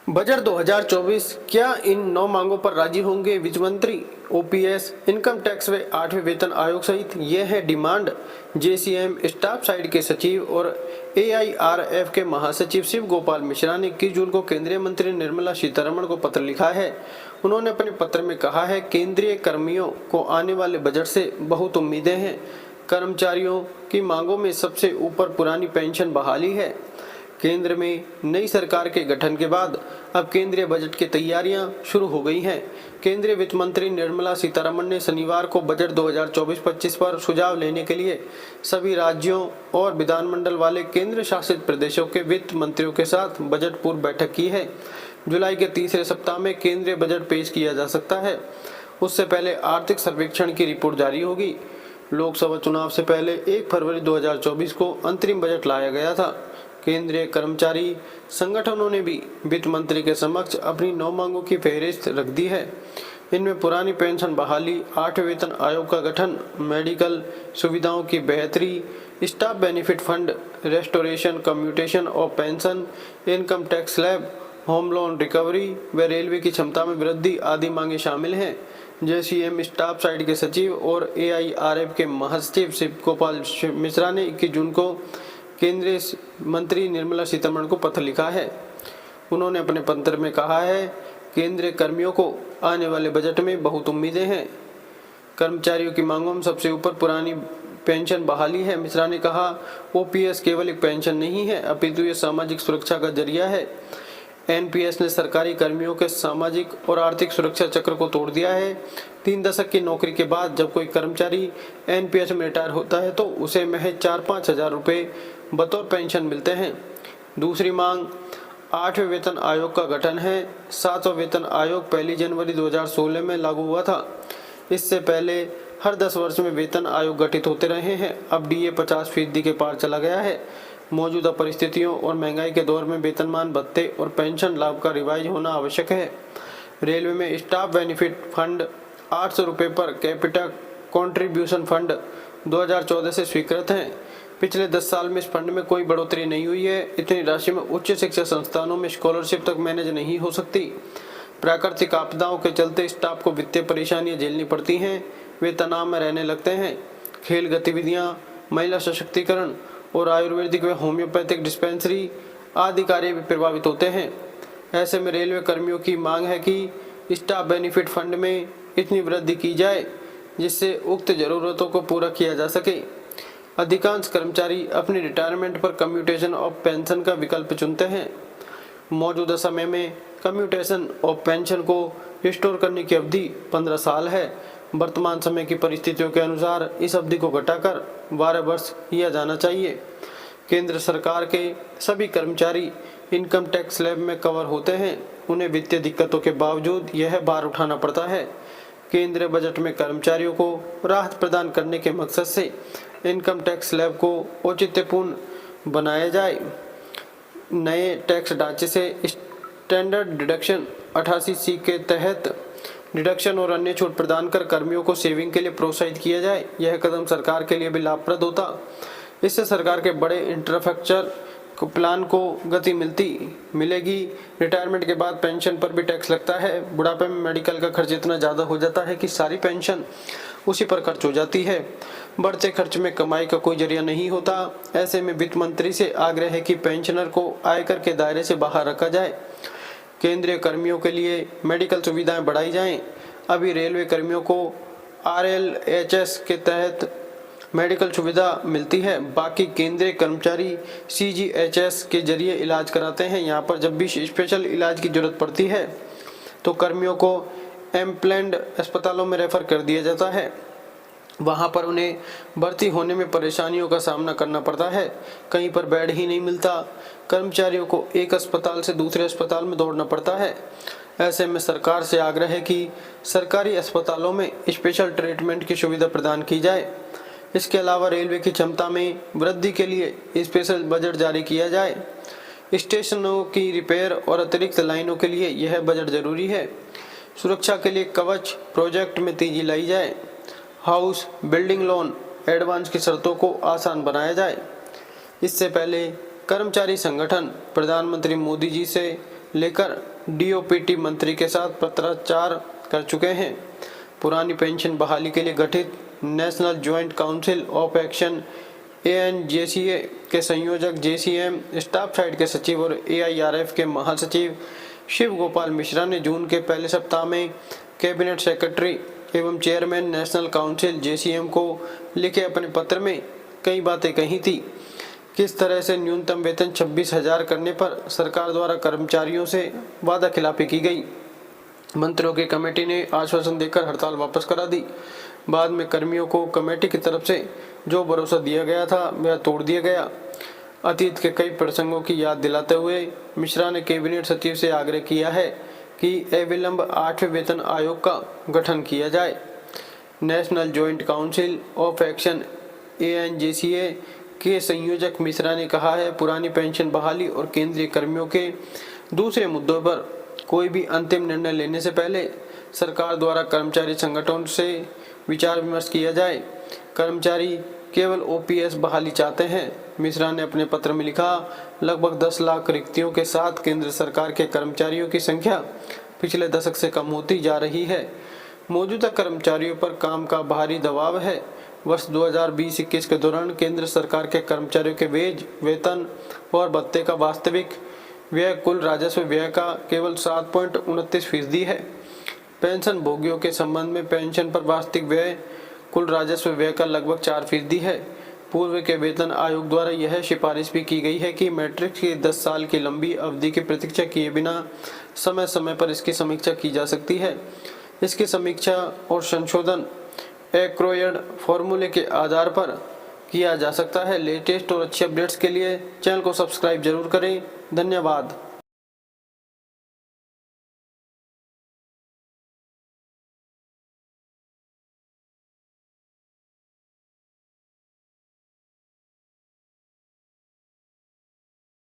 Budget 2024 क्या इन 9 मांगों पर राजी होंगे वित्त मंत्री? ओपीएस, इनकम टैक्स व 8वें वेतन आयोग सहित ये है डिमांड। जेसीएम स्टाफ साइड के सचिव और एआईआरएफ के महासचिव शिव गोपाल मिश्रा ने 21 जून को केंद्रीय मंत्री निर्मला सीतारमण को पत्र लिखा है। उन्होंने अपने पत्र में कहा है, केंद्रीय कर्मियों को आने वाले बजट से बहुत उम्मीदें हैं। कर्मचारियों की मांगों में सबसे ऊपर पुरानी पेंशन बहाली है। केंद्र में नई सरकार के गठन के बाद अब केंद्रीय बजट की तैयारियां शुरू हो गई हैं। केंद्रीय वित्त मंत्री निर्मला सीतारमण ने शनिवार को बजट 2024-25 पर सुझाव लेने के लिए सभी राज्यों और विधानमंडल वाले केंद्र शासित प्रदेशों के वित्त मंत्रियों के साथ बजट पूर्व बैठक की है। जुलाई के तीसरे सप्ताह में केंद्रीय बजट पेश किया जा सकता है। उससे पहले आर्थिक सर्वेक्षण की रिपोर्ट जारी होगी। लोकसभा चुनाव से पहले 1 फरवरी 2024 को अंतरिम बजट लाया गया था। केंद्रीय कर्मचारी संगठनों ने भी वित्त मंत्री के समक्ष अपनी 9 मांगों की फहरिस्त रख दी है। इनमें पुरानी पेंशन बहाली, 8वें वेतन आयोग का गठन, मेडिकल सुविधाओं की बेहतरी, staff benefit fund, restoration commutation और pension, income tax slab, home loan recovery व रेलवे की क्षमता में वृद्धि आदि मांगे शामिल हैं। जेसीएम स्टाफ साइड के सचिव और एआईआरएफ के महासचिव शिव गोपाल मिश्रा ने 21 जून को केंद्रीय मंत्री निर्मला सीतारमण को पत्र लिखा है। उन्होंने अपने पत्र में कहा है, केंद्रीय कर्मियों को आने वाले बजट में बहुत उम्मीदें हैं। कर्मचारियों की मांगों में सबसे ऊपर पुरानी पेंशन बहाली है। मिश्रा ने कहा, ओपीएस केवल एक पेंशन नहीं है, अपितु ये सामाजिक सुरक्षा का जरिया है। एनपीएस ने सरकारी कर्मियों के सामाजिक और आर्थिक सुरक्षा चक्र को तोड़ दिया है। 3 दशक की नौकरी के बाद जब कोई कर्मचारी एनपीएस में रिटायर होता है तो उसे महज 4-5 हजार रुपये बतौर पेंशन मिलते हैं। दूसरी मांग 8वें वेतन आयोग का गठन है। 7वां वेतन आयोग 1 जनवरी 2016 में लागू हुआ था। इससे पहले हर 10 वर्ष में वेतन आयोग गठित होते रहे हैं। अब डीए 50% के पार चला गया है। मौजूदा परिस्थितियों और महंगाई के दौर में वेतनमान भत्ते और पेंशन लाभ का रिवाइज होना आवश्यक है। रेलवे में स्टाफ बेनिफिट फंड 800 रुपये पर कैपिटा कंट्रीब्यूशन फंड 2014 से स्वीकृत हैं। पिछले 10 साल में इस फंड में कोई बढ़ोतरी नहीं हुई है। इतनी राशि में उच्च शिक्षा संस्थानों में स्कॉलरशिप तक मैनेज नहीं हो सकती। प्राकृतिक आपदाओं के चलते स्टाफ को वित्तीय परेशानियां झेलनी पड़ती हैं। वे तनाव में रहने लगते हैं। खेल गतिविधियां, महिला सशक्तिकरण और आयुर्वेदिक व होम्योपैथिक डिस्पेंसरी आदि कार्य भी प्रभावित होते हैं। ऐसे में रेलवे कर्मियों की मांग है कि स्टाफ बेनिफिट फंड में इतनी वृद्धि की जाए जिससे उक्त जरूरतों को पूरा किया जा सके। अधिकांश कर्मचारी अपनी रिटायरमेंट पर कम्यूटेशन और पेंशन का विकल्प चुनते हैं। मौजूदा समय में कम्यूटेशन और पेंशन को रिस्टोर करने की अवधि 15 साल है। वर्तमान समय की परिस्थितियों के अनुसार इस अवधि को घटाकर 12 वर्ष किया जाना चाहिए। केंद्र सरकार के सभी कर्मचारी इनकम टैक्स स्लैब में कवर होते हैं। उन्हें वित्तीय दिक्कतों के बावजूद यह भार उठाना पड़ता है। केंद्रीय बजट में कर्मचारियों को राहत प्रदान करने के मकसद से इनकम टैक्स स्लैब को औचित्यपूर्ण बनाया जाए। नए टैक्स ढांचे से स्टैंडर्ड डिडक्शन 88C के तहत डिडक्शन और अन्य छूट प्रदान कर कर्मियों को सेविंग के लिए प्रोत्साहित किया जाए। यह कदम सरकार के लिए भी लाभप्रद होता। इससे सरकार के बड़े इंफ्रास्ट्रक्चर प्लान को गति मिलेगी। रिटायरमेंट के बाद पेंशन पर भी टैक्स लगता है। बुढ़ापे में मेडिकल का खर्च इतना ज़्यादा हो जाता है कि सारी पेंशन उसी पर खर्च हो जाती है। बढ़ते खर्च में कमाई का कोई जरिया नहीं होता। ऐसे में वित्त मंत्री से आग्रह है कि पेंशनर को आयकर के दायरे से बाहर रखा जाए। केंद्रीय कर्मियों के लिए मेडिकल सुविधाएं बढ़ाई जाएं। अभी रेलवे कर्मियों को RLHS के तहत मेडिकल सुविधा मिलती है। बाकी केंद्रीय कर्मचारी CGHS के जरिए इलाज कराते हैं। यहाँ पर जब भी स्पेशल इलाज की जरूरत पड़ती है तो कर्मियों को एम्प्लैंड अस्पतालों में रेफर कर दिया जाता है। वहाँ पर उन्हें भर्ती होने में परेशानियों का सामना करना पड़ता है। कहीं पर बेड ही नहीं मिलता। कर्मचारियों को एक अस्पताल से दूसरे अस्पताल में दौड़ना पड़ता है। ऐसे में सरकार से आग्रह है कि सरकारी अस्पतालों में स्पेशल ट्रीटमेंट की सुविधा प्रदान की जाए। इसके अलावा रेलवे की क्षमता में वृद्धि के लिए स्पेशल बजट जारी किया जाए। स्टेशनों की रिपेयर और अतिरिक्त लाइनों के लिए यह बजट जरूरी है। सुरक्षा के लिए कवच प्रोजेक्ट में तेजी लाई जाए। हाउस बिल्डिंग लोन एडवांस की शर्तों को आसान बनाया जाए। इससे पहले कर्मचारी संगठन प्रधानमंत्री मोदी जी से लेकर डीओपीटी मंत्री के साथ पत्राचार कर चुके हैं। पुरानी पेंशन बहाली के लिए गठित national joint council of action ANJCA के संयोजक, जेसीएम स्टाफ साइड के सचिव और एआईआरएफ के महासचिव शिव गोपाल मिश्रा ने जून के पहले सप्ताह में कैबिनेट सेक्रेटरी एवं चेयरमैन नेशनल काउंसिल जेसीएम को लिखे अपने पत्र में कई बातें कही थी। किस तरह से न्यूनतम वेतन 26,000 करने पर सरकार द्वारा कर्मचारियों से वादा खिलाफी की गई। मंत्रियों की कमेटी ने आश्वासन देकर हड़ताल वापस करा दी। बाद में कर्मियों को कमेटी की तरफ से जो भरोसा दिया गया था वह तोड़ दिया गया। अतीत के कई प्रसंगों की याद दिलाते हुए मिश्रा ने कैबिनेट सचिव से आग्रह किया है कि अविलंब 8वें वेतन आयोग का गठन किया जाए। National joint council of action ANJCA के संयोजक मिश्रा ने कहा है, पुरानी पेंशन बहाली और केंद्रीय कर्मियों के दूसरे मुद्दों पर कोई भी अंतिम निर्णय लेने से पहले सरकार द्वारा कर्मचारी संगठनों से विचार विमर्श किया जाए। कर्मचारी केवल ओपीएस बहाली चाहते हैं। मिश्रा ने अपने पत्र में लिखा, लगभग 10 लाख रिक्तियों के साथ केंद्र सरकार के कर्मचारियों की संख्या पिछले दशक से कम होती जा रही है। मौजूदा कर्मचारियों पर काम का भारी दबाव है। वर्ष 2020-21 के दौरान केंद्र सरकार के कर्मचारियों के वेतन और भत्ते का वास्तविक व्यय कुल राजस्व व्यय का केवल 7.29% है। पेंशन भोगियों के संबंध में पेंशन पर वास्तविक व्यय कुल राजस्व व्यय का लगभग 4% है। पूर्व के वेतन आयोग द्वारा यह सिफारिश भी की गई है कि मैट्रिक्स की 10 साल की लंबी अवधि की प्रतीक्षा किए बिना समय समय पर इसकी समीक्षा की जा सकती है। इसकी समीक्षा और संशोधन एक्रोयड फॉर्मूले के आधार पर किया जा सकता है। लेटेस्ट और अच्छी अपडेट्स के लिए चैनल को सब्सक्राइब जरूर करें। धन्यवाद।